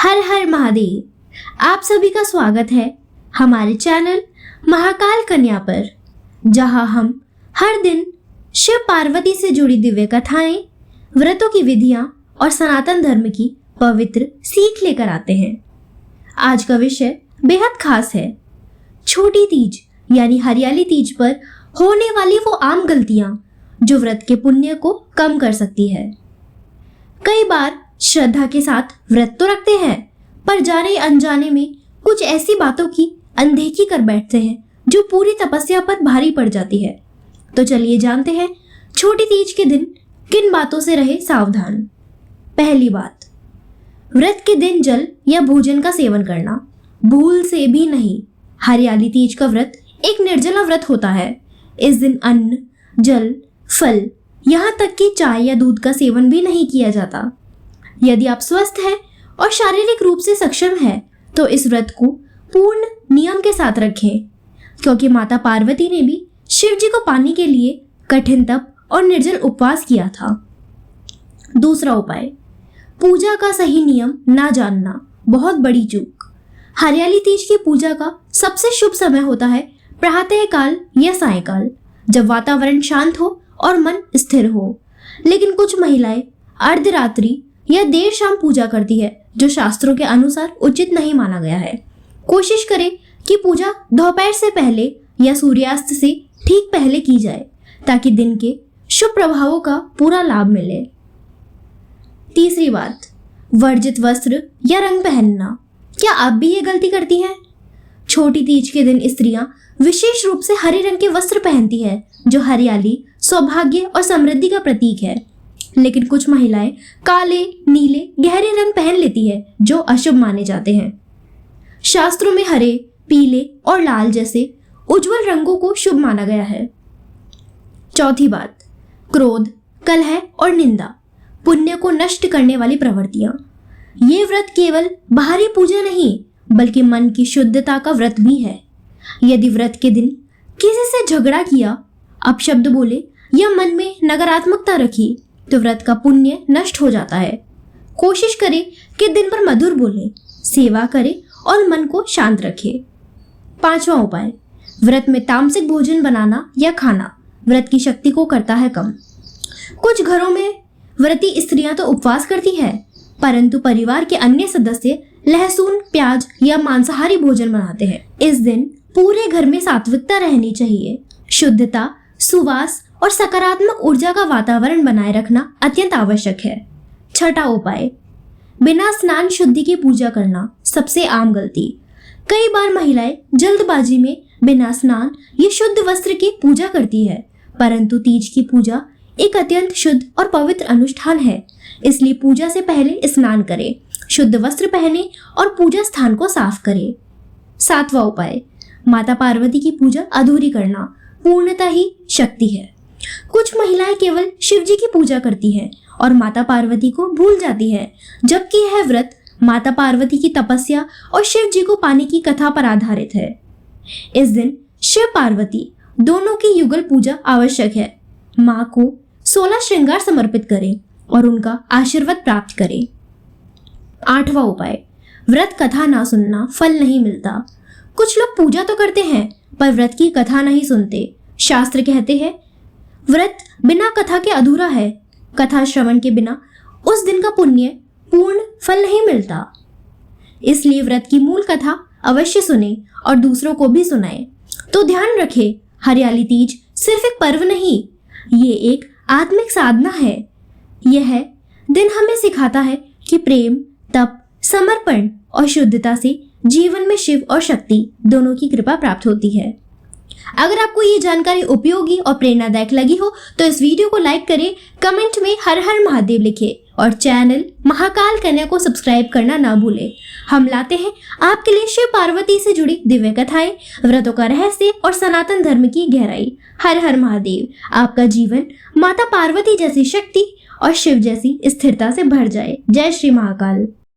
हर हर महादेव। आप सभी का स्वागत है हमारे चैनल महाकाल कन्या पर, जहां हम हर दिन शिव पार्वती से जुड़ी दिव्य कथाएं, व्रतों की विधियां और सनातन धर्म की पवित्र सीख लेकर आते हैं। आज का विषय बेहद खास है। छोटी तीज यानी हरियाली तीज पर होने वाली वो आम गलतियां जो व्रत के पुण्य को कम कर सकती है। कई बार श्रद्धा के साथ व्रत तो रखते हैं, पर जाने अनजाने में कुछ ऐसी बातों की अनदेखी कर बैठते हैं जो पूरी तपस्या पर भारी पड़ जाती है। तो चलिए जानते हैं छोटी तीज के दिन किन बातों से रहे सावधान। पहली बात, व्रत के दिन जल या भोजन का सेवन करना भूल से भी नहीं। हरियाली तीज का व्रत एक निर्जला व्रत होता है। इस दिन अन्न, जल, फल, यहाँ तक कि चाय या दूध का सेवन भी नहीं किया जाता। यदि आप स्वस्थ हैं और शारीरिक रूप से सक्षम हैं, तो इस व्रत को पूर्ण नियम के साथ रखें, क्योंकि माता पार्वती ने भी शिव जी को पाने के लिए कठिन तप और निर्जल उपवास किया था। दूसरा उपाय, पूजा का सही नियम ना जानना बहुत बड़ी चूक। हरियाली तीज की पूजा का सबसे शुभ समय होता है प्रातः काल या सायंकाल, जब वातावरण शांत हो और मन स्थिर हो। लेकिन कुछ महिलाएं अर्धरात्रि या देर शाम पूजा करती है, जो शास्त्रों के अनुसार उचित नहीं माना गया है। कोशिश करें कि पूजा दोपहर से पहले या सूर्यास्त से ठीक पहले की जाए, ताकि दिन के शुभ प्रभावों का पूरा लाभ मिले। तीसरी बात, वर्जित वस्त्र या रंग पहनना। क्या आप भी ये गलती करती हैं? छोटी तीज के दिन स्त्रियां विशेष रूप से हरे रंग के वस्त्र पहनती है, जो हरियाली, सौभाग्य और समृद्धि का प्रतीक है। लेकिन कुछ महिलाएं काले, नीले, गहरे रंग पहन लेती है, जो अशुभ माने जाते हैं। शास्त्रों में हरे, पीले और लाल जैसे उज्जवल रंगों को शुभ माना गया है। चौथी बात, क्रोध, कलह और निंदा, पुण्य को नष्ट करने वाली प्रवृत्तियां। ये व्रत केवल बाहरी पूजा नहीं, बल्कि मन की शुद्धता का व्रत भी है। यदि व्रत के दिन किसी से झगड़ा किया, अपशब्द बोले या मन में नकारात्मकता रखी, तो व्रत का पुण्य नष्ट हो जाता है। कोशिश करें कि दिन भर मधुर बोलें, सेवा करें और मन को शांत रखें। पांचवा उपाय, व्रत में तामसिक भोजन बनाना या खाना व्रत की शक्ति को करता है कम। कुछ घरों में व्रती स्त्रियां तो उपवास करती है, परंतु परिवार के अन्य सदस्य लहसुन, प्याज या मांसाहारी भोजन बनाते हैं। इस दिन पूरे घर में सात्विकता रहनी चाहिए। शुद्धता, सुवास और सकारात्मक ऊर्जा का वातावरण बनाए रखना अत्यंत आवश्यक है। छठा उपाय, बिना स्नान शुद्धि की पूजा करना सबसे आम गलती। कई बार महिलाएं जल्दबाजी में बिना स्नान या शुद्ध वस्त्र की पूजा करती है, परंतु तीज की पूजा एक अत्यंत शुद्ध और पवित्र अनुष्ठान है। इसलिए पूजा से पहले स्नान करें, शुद्ध वस्त्र पहने और पूजा स्थान को साफ करें। सातवां उपाय, माता पार्वती की पूजा अधूरी करना पूर्णतः ही शक्ति है। कुछ महिलाएं केवल शिव जी की पूजा करती हैं और माता पार्वती को भूल जाती हैं, जबकि यह व्रत माता पार्वती की तपस्या और शिव जी को पाने की कथा पर आधारित है। इस दिन शिव पार्वती दोनों की युगल पूजा आवश्यक है। माँ को 16 श्रृंगार समर्पित करें और उनका आशीर्वाद प्राप्त करें। आठवां उपाय, व्रत कथा ना सुनना फल नहीं मिलता। कुछ लोग पूजा तो करते हैं, पर व्रत की कथा नहीं सुनते। शास्त्र कहते हैं, व्रत बिना कथा के अधूरा है। कथा श्रवण के बिना उस दिन का पुण्य पूर्ण फल नहीं मिलता। इसलिए व्रत की मूल कथा अवश्य सुने और दूसरों को भी सुनाएं। तो ध्यान रखें, हरियाली तीज सिर्फ एक पर्व नहीं, ये एक आत्मिक साधना है। यह दिन हमें सिखाता है कि प्रेम, तप, समर्पण और शुद्धता से जीवन में शिव और शक्ति दोनों की कृपा प्राप्त होती है। अगर आपको ये जानकारी उपयोगी और प्रेरणादायक लगी हो, तो इस वीडियो को लाइक करें, कमेंट में हर हर महादेव लिखें और चैनल महाकाल कन्या को सब्सक्राइब करना ना भूलें। हम लाते हैं आपके लिए शिव पार्वती से जुड़ी दिव्य कथाएं, व्रतों का रहस्य और सनातन धर्म की गहराई। हर हर महादेव। आपका जीवन माता पार्वती जैसी शक्ति और शिव जैसी स्थिरता से भर जाए। जय श्री महाकाल।